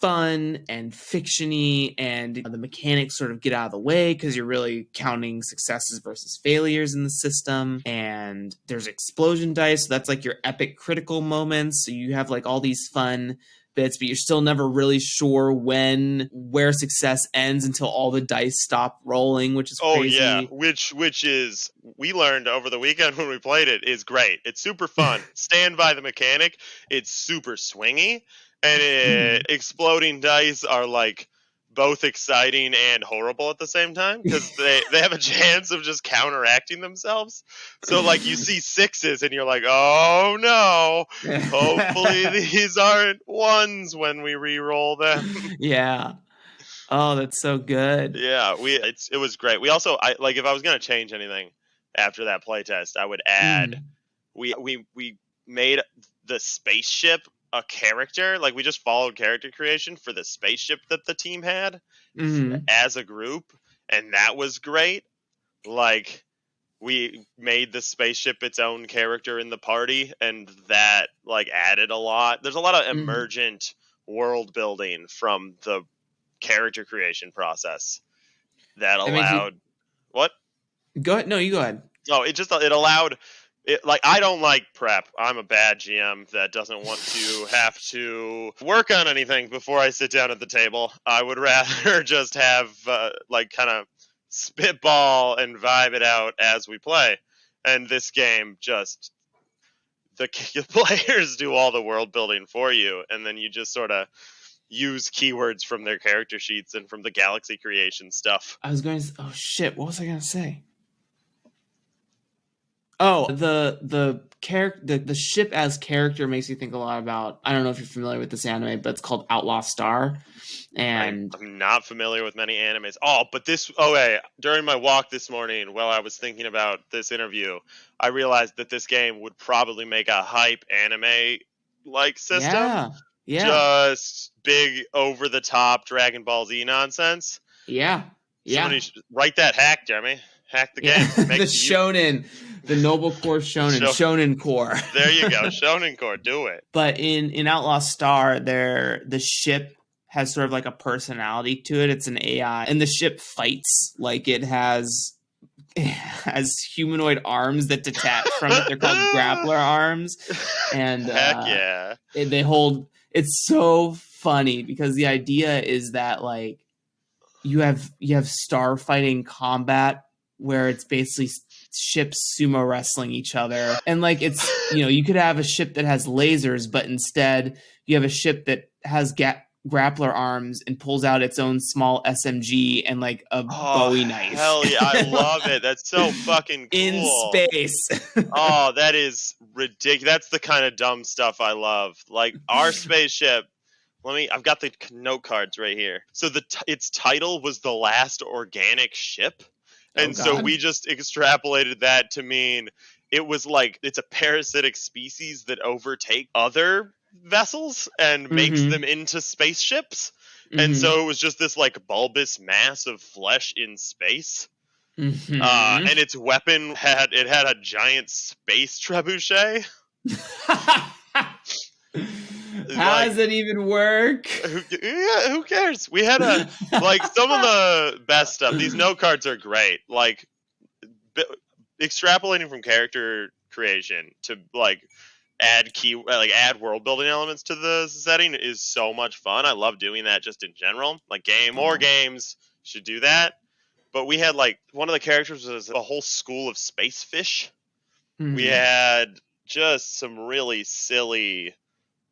fun and fictiony, and the mechanics sort of get out of the way because you're really counting successes versus failures in the system. And there's explosion dice, so that's like your epic critical moments. So you have like all these fun bits, but you're still never really sure where success ends until all the dice stop rolling, which is Oh crazy. yeah, which is, we learned over the weekend when we played it, is great. It's super fun. Stand by the mechanic. It's super swingy, and exploding dice are like both exciting and horrible at the same time because they have a chance of just counteracting themselves. So like you see sixes and you're like, oh no, hopefully these aren't ones when we re-roll them. Yeah. Oh, that's so good. Yeah, it was great. We also, I like, if I was gonna change anything after that playtest, I would add, we made the spaceship a character. Like we just followed character creation for the spaceship that the team had as a group, and that was great. Like we made the spaceship its own character in the party, and that like added a lot. There's a lot of emergent world building from the character creation process that allowed what? Go ahead. No, you go ahead. Oh, it allowed it, like, I don't like prep. I'm a bad GM that doesn't want to have to work on anything before I sit down at the table. I would rather just have like kind of spitball and vibe it out as we play. And this game just, the players do all the world building for you, and then you just sort of use keywords from their character sheets and from the galaxy creation stuff. I was going to, oh shit, what was I going to say? Oh, the character, the ship as character makes me think a lot about, I don't know if you're familiar with this anime, but it's called Outlaw Star. And I'm not familiar with many animes. Oh, but this, oh, hey, during my walk this morning, while I was thinking about this interview, I realized that this game would probably make a hype anime like system. yeah, Just big, over the top Dragon Ball Z nonsense. yeah. Somebody should write that hack, Jeremy. Hack the game. The shonen, the Noblecore shonen core. There you go, shonen core. Do it. But in Outlaw Star, the ship has sort of like a personality to it. It's an AI, and the ship fights like it has humanoid arms that detach from it. They're called grappler arms, and heck yeah, they hold. It's so funny because the idea is that like you have star fighting combat where it's basically ships sumo wrestling each other, and like it's, you could have a ship that has lasers, but instead you have a ship that has grappler arms and pulls out its own small SMG and like a Bowie knife. Hell yeah, I love it. That's so fucking cool. In space. Oh, that is ridiculous. That's the kind of dumb stuff I love. Like our spaceship. I've got the note cards right here. So its title was The Last Organic Ship. And so we just extrapolated that to mean it was like, it's a parasitic species that overtake other vessels and makes them into spaceships. And so it was just this like bulbous mass of flesh in space. And its weapon had a giant space trebuchet. How does it even work? Who cares? We had like some of the best stuff. These note cards are great. Like extrapolating from character creation to like add world building elements to the setting is so much fun. I love doing that just in general. Like more games should do that. But we had like one of the characters was a whole school of space fish. We had just some really silly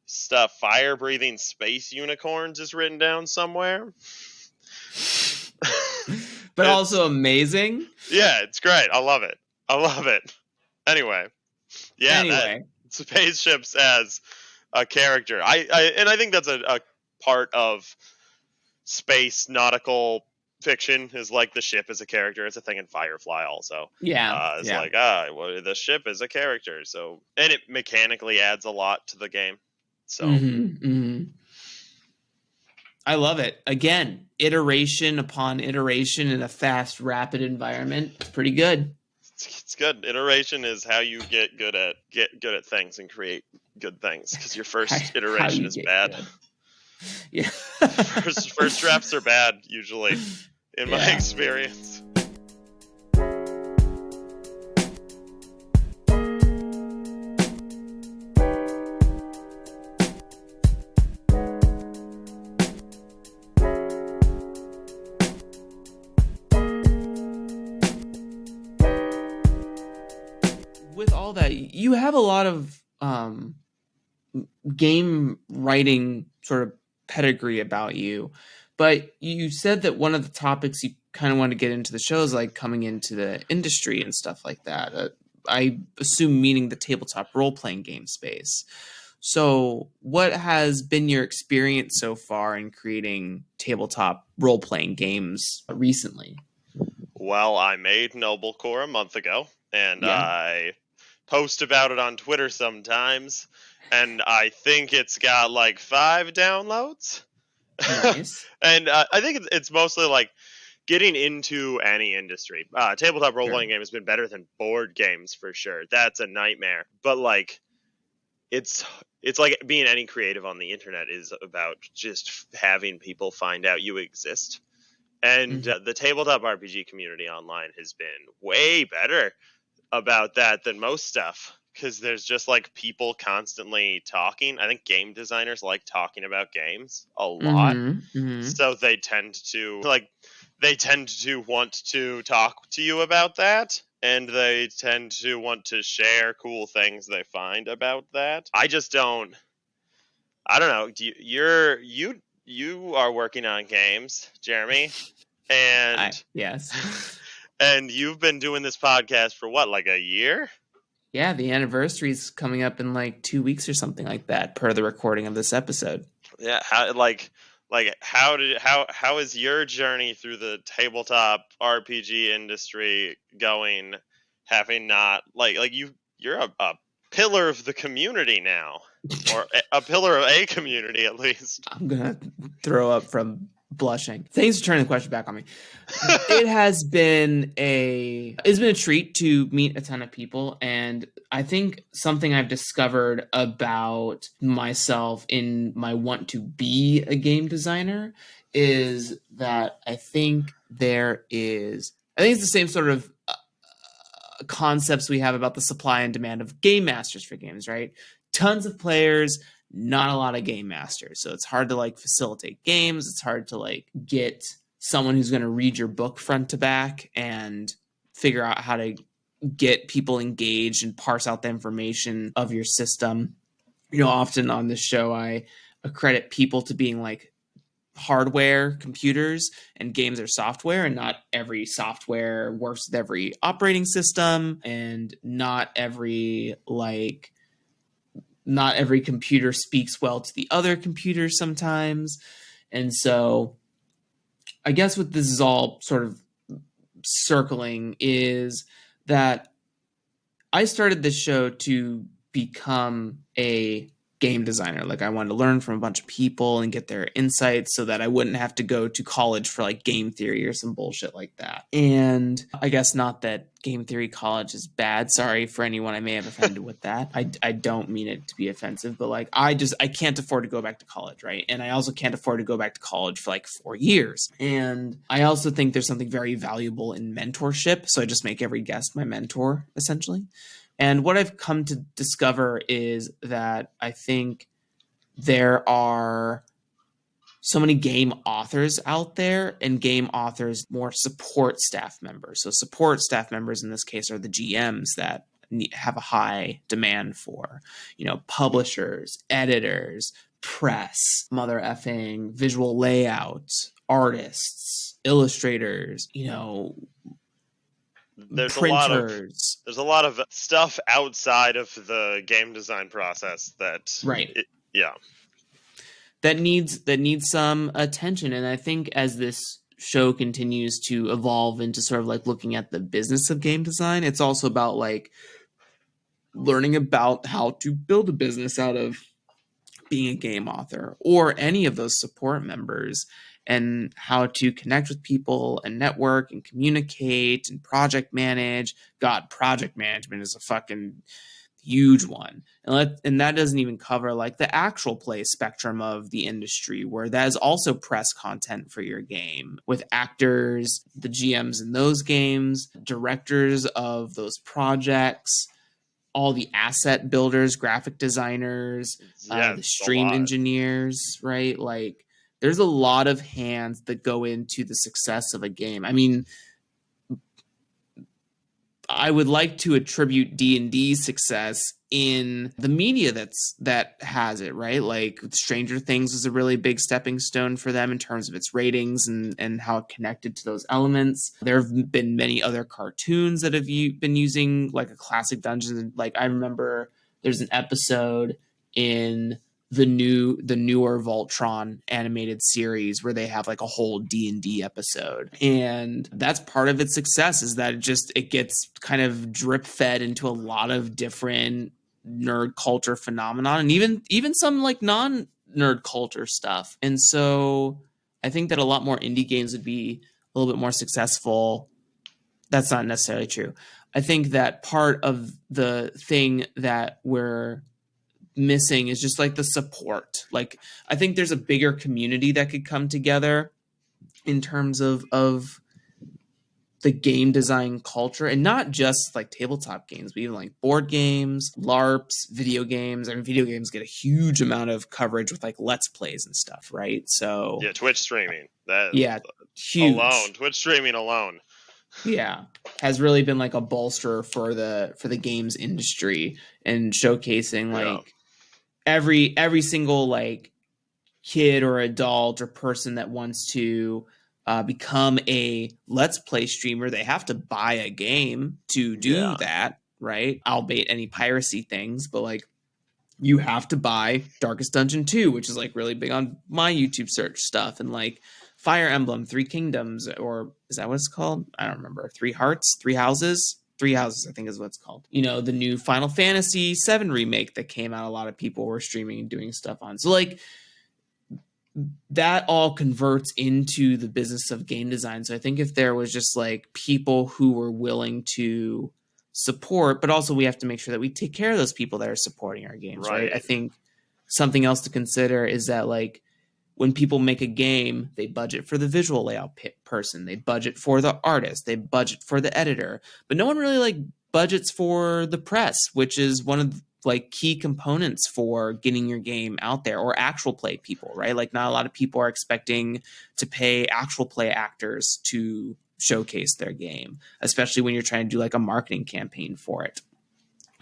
stuff. Fire breathing space unicorns is written down somewhere. But also amazing. Yeah, it's great. I love it. Anyway. Yeah, spaceships as a character. I think that's a part of space nautical fiction is like the ship is a character. It's a thing in Firefly also. Yeah. It's Yeah. like, well, the ship is a character. So, and it mechanically adds a lot to the game. So, I love it. Again, iteration upon iteration in a fast, rapid environment. It's pretty good. it's good. Iteration is how you get good at things and create good things, because your first How iteration you is get bad. good. Yeah. First drafts are bad usually, in my Yeah. experience. With all that, you have a lot of game writing sort of pedigree about you, but you said that one of the topics you kind of want to get into the show is like coming into the industry and stuff like that. I assume meaning the tabletop role-playing game space. So what has been your experience so far in creating tabletop role-playing games recently? Well, I made Noblecore a month ago, and Yeah. I post about it on Twitter sometimes, and I think it's got like 5 downloads. Nice. And I think it's mostly like getting into any industry. Tabletop role Sure. playing game has been better than board games for sure. That's a nightmare. But like, it's like being any creative on the internet is about just having people find out you exist. And Mhm. the tabletop RPG community online has been way better about that than most stuff, because there's just like people constantly talking. I think game designers like talking about games a lot, so they tend to want to talk to you about that, and they tend to want to share cool things they find about that. I don't know. You are working on games, Jeremy, and Yes. and you've been doing this podcast for what, like a year? Yeah, the anniversary is coming up in like 2 weeks or something like that, per the recording of this episode. Yeah, how is your journey through the tabletop RPG industry going? Having not you're a pillar of the community now, or a pillar of a community at least. I'm gonna throw up from blushing. Thanks for turning the question back on me. It's been a treat to meet a ton of people, and I think something I've discovered about myself in my want to be a game designer is that I think it's the same sort of concepts we have about the supply and demand of game masters for games, right? Tons of players, not a lot of game masters. So it's hard to like facilitate games. It's hard to like get someone who's going to read your book front to back and figure out how to get people engaged and parse out the information of your system. You know, often on this show, I accredit people to being like hardware computers, and games are software, and not every software works with every operating system, and not every computer speaks well to the other computers sometimes. And so I guess what this is all sort of circling is that I started this show to become a game designer. Like, I wanted to learn from a bunch of people and get their insights so that I wouldn't have to go to college for like game theory or some bullshit like that. And I guess not that game theory college is bad. Sorry for anyone I may have offended with that. I don't mean it to be offensive, but like, I can't afford to go back to college, right? And I also can't afford to go back to college for like 4 years. And I also think there's something very valuable in mentorship. So I just make every guest my mentor, essentially. And what I've come to discover is that I think there are so many game authors out there, and game authors more support staff members. So support staff members in this case are the GMs that have a high demand for, publishers, editors, press, mother effing visual layout, artists, illustrators, There's printers. a lot of stuff outside of the game design process that Right. yeah. That needs some attention. And I think as this show continues to evolve into sort of like looking at the business of game design, it's also about like learning about how to build a business out of being a game author or any of those support members, and how to connect with people and network and communicate and project manage. God, project management is a fucking huge one. And that doesn't even cover like the actual play spectrum of the industry, where that is also press content for your game with actors, the GMs in those games, directors of those projects, all the asset builders, graphic designers, Yeah, the it's a stream lot. engineers, right? Like there's a lot of hands that go into the success of a game. I mean, I would like to attribute D&D's success in the media that has it, right? Like Stranger Things was a really big stepping stone for them in terms of its ratings and how it connected to those elements. There have been many other cartoons that have been using like a classic dungeon. Like I remember there's an episode in the newer Voltron animated series where they have like a whole D&D episode, and that's part of its success, is that it gets kind of drip fed into a lot of different nerd culture phenomenon, and even some like non nerd culture stuff. And so I think that a lot more indie games would be a little bit more successful. That's not necessarily true. I think that part of the thing that we're missing is just like the support. Like I think there's a bigger community that could come together in terms of the game design culture, and not just like tabletop games, but even like board games, LARPs, video games. I mean, video games get a huge amount of coverage with like let's plays and stuff, right? So Yeah, Twitch streaming. That yeah, huge. alone, Twitch streaming alone. Yeah, has really been like a bolster for the games industry, and showcasing Yeah. like every single like kid or adult or person that wants to become a let's play streamer. They have to buy a game to do Yeah. that, right? Albeit any piracy things, but like you have to buy Darkest Dungeon 2, which is like really big on my YouTube search stuff, and like Fire Emblem, Three Kingdoms, or is that what it's called? I don't remember. Three Hearts, Three Houses. Three Houses, I think, is what it's called. You know, the new Final Fantasy VII remake that came out, a lot of people were streaming and doing stuff on. So, like, that all converts into the business of game design. So I think if there was just like people who were willing to support, but also we have to make sure that we take care of those people that are supporting our games, right? I Right. think something else to consider is that like when people make a game, they budget for the visual layout person, they budget for the artist, they budget for the editor, but no one really like budgets for the press, which is one of like key components for getting your game out there, or actual play people, right? Like not a lot of people are expecting to pay actual play actors to showcase their game, especially when you're trying to do like a marketing campaign for it.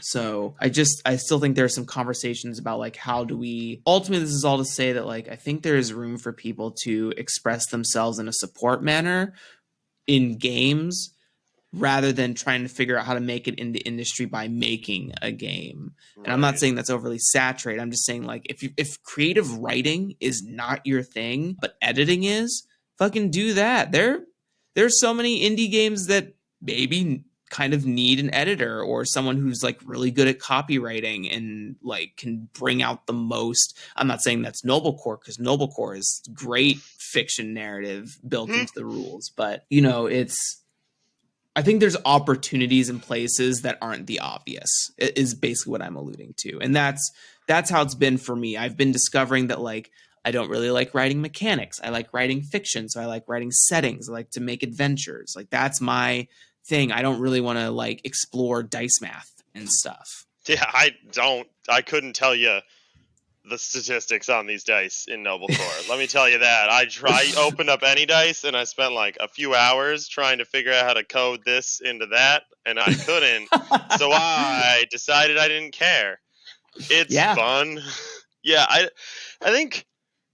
So I still think there are some conversations about like how do we ultimately, this is all to say that like I think there is room for people to express themselves in a support manner in games, rather than trying to figure out how to make it in the industry by making a game. And I'm not Right. saying that's overly saturated. I'm just saying like if creative writing is not your thing, but editing is, fucking do that. There's so many indie games that maybe kind of need an editor or someone who's like really good at copywriting and like can bring out the most. I'm not saying that's Noblecore, because Noblecore is great fiction narrative built Hmm. into the rules, but you know, I think there's opportunities in places that aren't the obvious, is basically what I'm alluding to. And that's how it's been for me. I've been discovering that like I don't really like writing mechanics. I like writing fiction, so I like writing settings. I like to make adventures. Like that's my thing. I don't really want to like explore dice math and stuff. Yeah, I couldn't tell you the statistics on these dice in Noblecore. Let me tell you that. Opened up any dice and I spent like a few hours trying to figure out how to code this into that, and I couldn't. So I decided I didn't care. It's Yeah. fun. Yeah, I think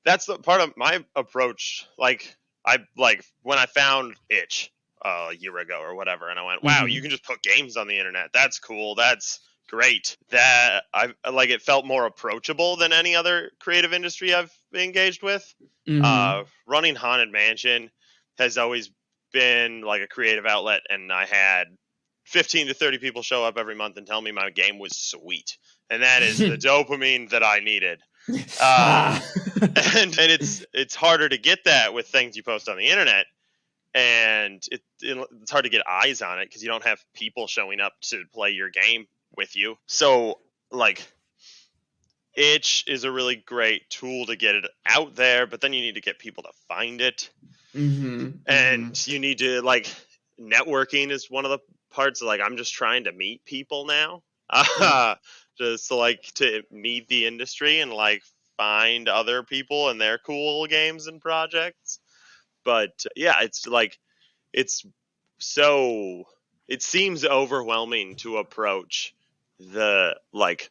that's the part of my approach. Like I like when I found Itch a year ago or whatever, and I went, "Wow, you Mm-hmm. can just put games on the internet. That's cool. That's great." That I like. It felt more approachable than any other creative industry I've engaged with. Mm-hmm. Running Haunted Mansion, has always been like a creative outlet, and I had 15 to 30 people show up every month and tell me my game was sweet. And that is the dopamine that I needed. Ah. And it's harder to get that with things you post on the internet, and it's hard to get eyes on it because you don't have people showing up to play your game with you. So like itch is a really great tool to get it out there, but then you need to get people to find it. And you need to like networking is one of the parts. Like I'm just trying to meet people now, just to, like to meet the industry and like find other people and their cool games and projects. But yeah, it's like it's so it seems overwhelming to approach the like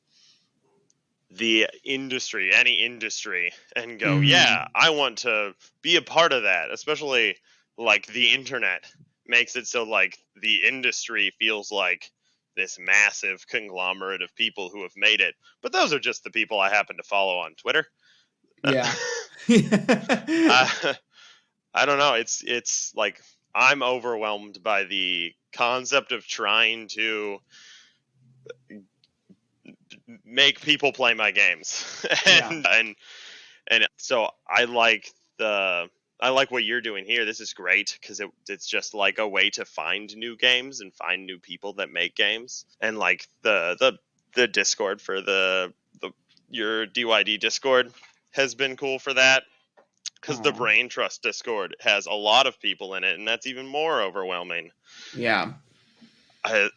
the industry, any industry, and go, yeah, I want to be a part of that. Especially like the internet makes it so like the industry feels like this massive conglomerate of people who have made it. But those are just the people I happen to follow on Twitter. Yeah. I, I don't know. It's like I'm overwhelmed by the concept of trying to make people play my games, and Yeah. and so I like what you're doing here. This is great because it's just like a way to find new games and find new people that make games, and like the Discord for the your DYD Discord has been cool for that. Because the Aw. Brain Trust Discord has a lot of people in it, and that's even more overwhelming. Yeah. I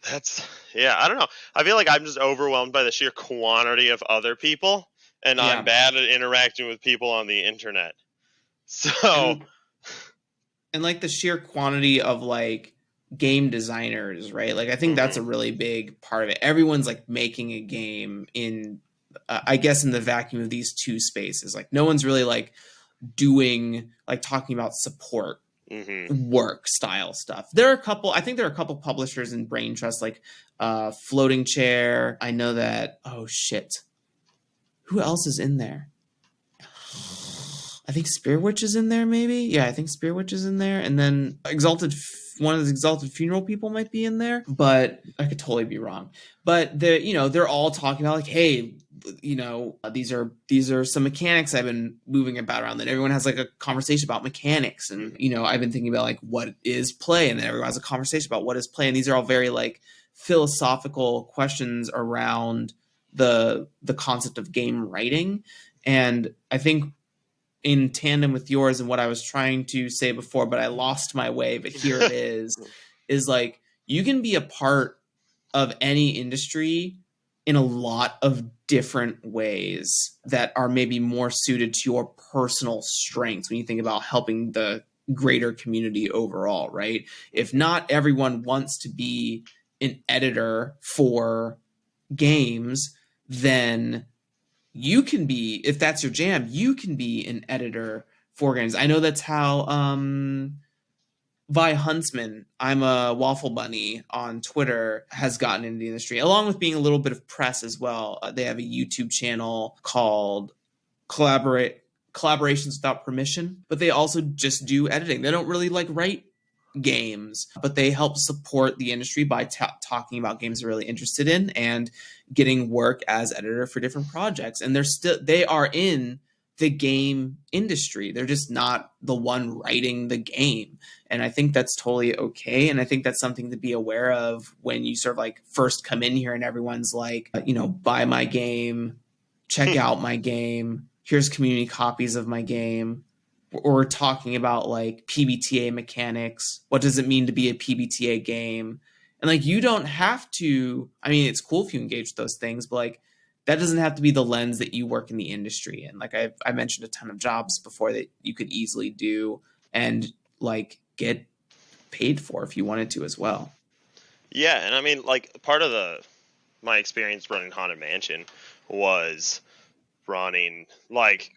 don't know. I feel like I'm just overwhelmed by the sheer quantity of other people, and I'm Yeah. bad at interacting with people on the internet. So, And like the sheer quantity of like game designers, right? Like I think that's a really big part of it. Everyone's like making a game in I guess in the vacuum of these two spaces. Like no one's really like doing like talking about support work style stuff. There are a couple, I think there are a couple publishers in Brain Trust, like Floating Chair. I know that, oh shit. Who else is in there? I think Spear Witch is in there, maybe. Yeah, I think Spear Witch is in there, and then one of the Exalted Funeral people might be in there, but I could totally be wrong. But they're all talking about like, hey, these are some mechanics I've been moving about around. That everyone has like a conversation about mechanics, and I've been thinking about like what is play, and then everyone has a conversation about what is play, and these are all very like philosophical questions around the concept of game writing, and I think in tandem with yours and what I was trying to say before, but I lost my way, but here it is like you can be a part of any industry in a lot of different ways that are maybe more suited to your personal strengths when you think about helping the greater community overall, right? If not everyone wants to be an editor for games, then you can be, if that's your jam, you can be an editor for games. I know that's how Vi Huntsman, I'm a Waffle Bunny on Twitter, has gotten into the industry, along with being a little bit of press as well. They have a YouTube channel called Collaborations Without Permission, but they also just do editing. They don't really like write games, but they help support the industry by talking about games they're really interested in and getting work as editor for different projects. And they are in the game industry. They're just not the one writing the game. And I think that's totally okay. And I think that's something to be aware of when you sort of like first come in here and everyone's like, buy my game, check out my game, here's community copies of my game. Or talking about like PBTA mechanics. What does it mean to be a PBTA game? And like, you don't have to, I mean, it's cool if you engage with those things, but like, that doesn't have to be the lens that you work in the industry. And like, I mentioned a ton of jobs before that you could easily do and like get paid for if you wanted to as well. Yeah. And I mean, like part of my experience running Haunted Mansion was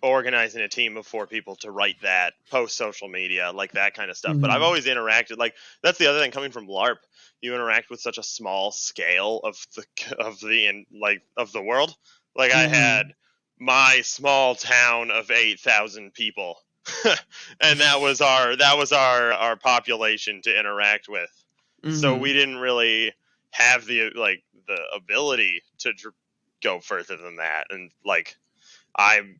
organizing a team of 4 people to write that, post social media, like that kind of stuff. But I've always interacted, like that's the other thing coming from LARP. You interact with such a small scale of the world. Like I had my small town of 8,000 people and that was our population to interact with. So we Mm-hmm. didn't really have the ability to go further than that. And like I'm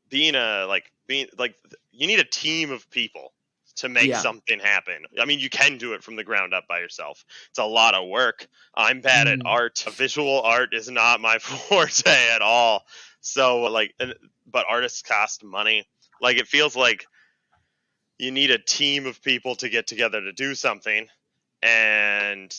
being like you need a team of people to make Yeah. something happen. I mean, you can do it from the ground up by yourself. It's a lot of work. I'm bad at Mm-hmm. art. Visual art is not my forte at all. So but artists cost money. Like it feels like you need a team of people to get together to do something, and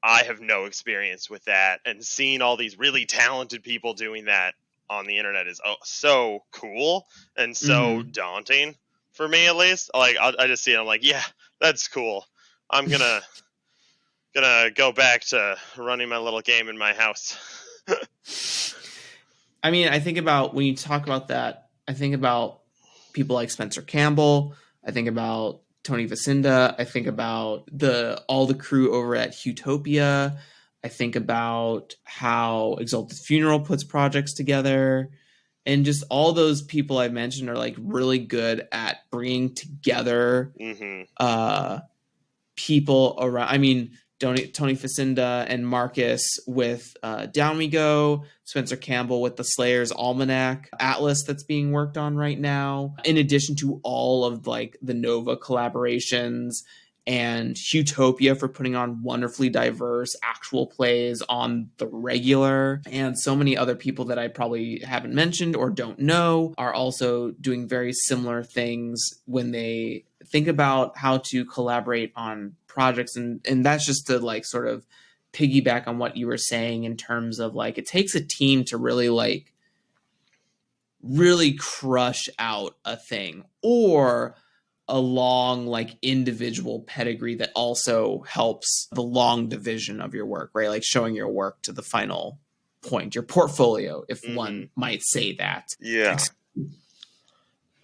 I have no experience with that, and seeing all these really talented people doing that on the internet is so cool and so Mm-hmm. daunting for me, at least. Like I just see it, I'm like, yeah, that's cool. I'm gonna go back to running my little game in my house. I mean, I think about when you talk about that, I think about people like Spencer Campbell. I think about Tony Vacinda. I think about all the crew over at Utopia. I think about how Exalted Funeral puts projects together. And just all those people I mentioned are like really good at bringing together Mm-hmm. uh, people around. I mean, Tony Facinda and Marcus with Down We Go, Spencer Campbell with the Slayers Almanac Atlas that's being worked on right now, in addition to all of like the Nova collaborations and Utopia for putting on wonderfully diverse actual plays on the regular. And so many other people that I probably haven't mentioned or don't know are also doing very similar things when they think about how to collaborate on projects. And that's just to like sort of piggyback on what you were saying in terms of like it takes a team to really crush out a thing, or a long like individual pedigree that also helps the long division of your work, right? Like showing your work to the final point, your portfolio, if Mm-hmm. one might say that. Yeah.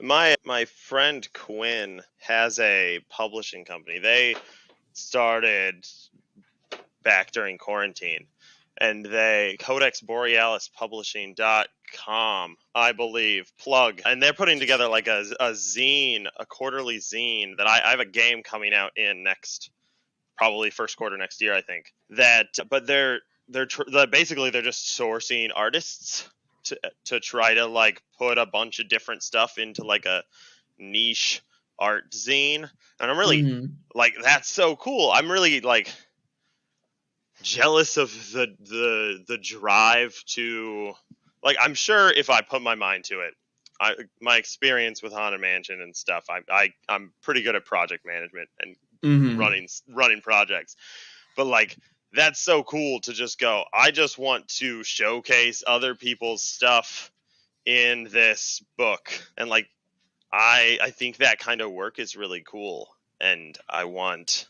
My friend Quinn has a publishing company. They started back during quarantine, and they codexborealispublishing.com, I believe, plug, and they're putting together like a zine, a quarterly zine that I have a game coming out in next, probably first quarter next year, I think. That but basically they're just sourcing artists to try to like put a bunch of different stuff into like a niche art zine, and I'm really Mm-hmm. like, that's so cool. I'm really like jealous of the drive to, like, I'm sure if I put my mind to it, my experience with Haunted Mansion and stuff, I'm pretty good at project management and Mm-hmm. running projects. But like, that's so cool to just go, I just want to showcase other people's stuff in this book. And like, I think that kind of work is really cool, and I want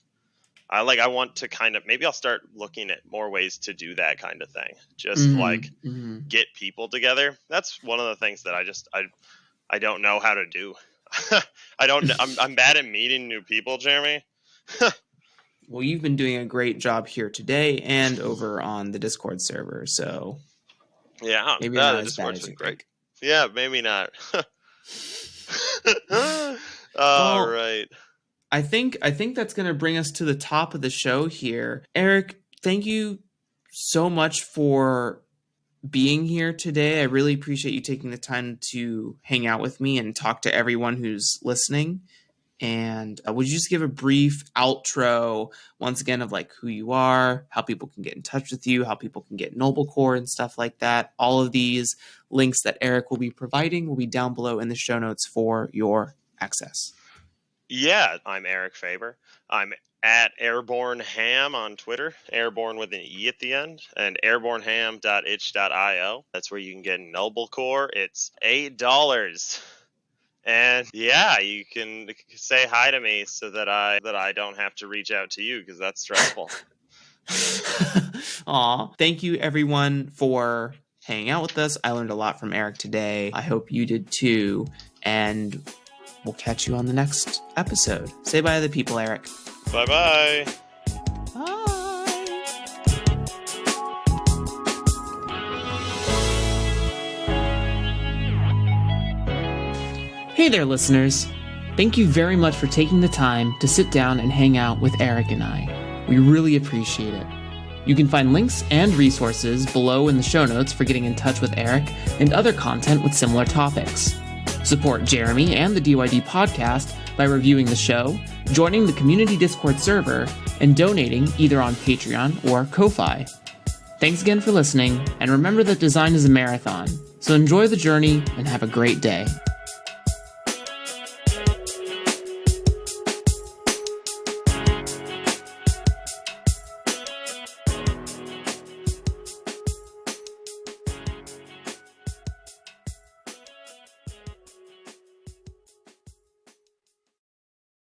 to kind of, maybe I'll start looking at more ways to do that kind of thing. Just like Mm-hmm. Mm-hmm. get people together. That's one of the things that I don't know how to do. I'm bad at meeting new people, Jeremy. Well, you've been doing a great job here today and over on the Discord server, so Yeah, maybe you're not the as bad Discord's as been you great. think. Yeah, maybe not. All Well, right. I think that's going to bring us to the top of the show here. Eric, thank you so much for being here today. I really appreciate you taking the time to hang out with me and talk to everyone who's listening. And would you just give a brief outro once again of like who you are, how people can get in touch with you, how people can get Noblecore and stuff like that? All of these links that Eric will be providing will be down below in the show notes for your access. Yeah, I'm Eric Faber. I'm at Airborne Ham on Twitter, Airborne with an E at the end, and airborneham.itch.io. That's where you can get Noblecore. It's $8. And yeah, you can say hi to me so that I don't have to reach out to you, because that's stressful. Aw. Thank you everyone for hanging out with us. I learned a lot from Eric today. I hope you did too. And we'll catch you on the next episode. Say bye to the people, Eric. Bye-bye. Bye. Hey there, listeners. Thank you very much for taking the time to sit down and hang out with Eric and I. We really appreciate it. You can find links and resources below in the show notes for getting in touch with Eric and other content with similar topics. Support Jeremy and the DYD podcast by reviewing the show, joining the community Discord server, and donating either on Patreon or Ko-Fi. Thanks again for listening, and remember that design is a marathon, so enjoy the journey and have a great day.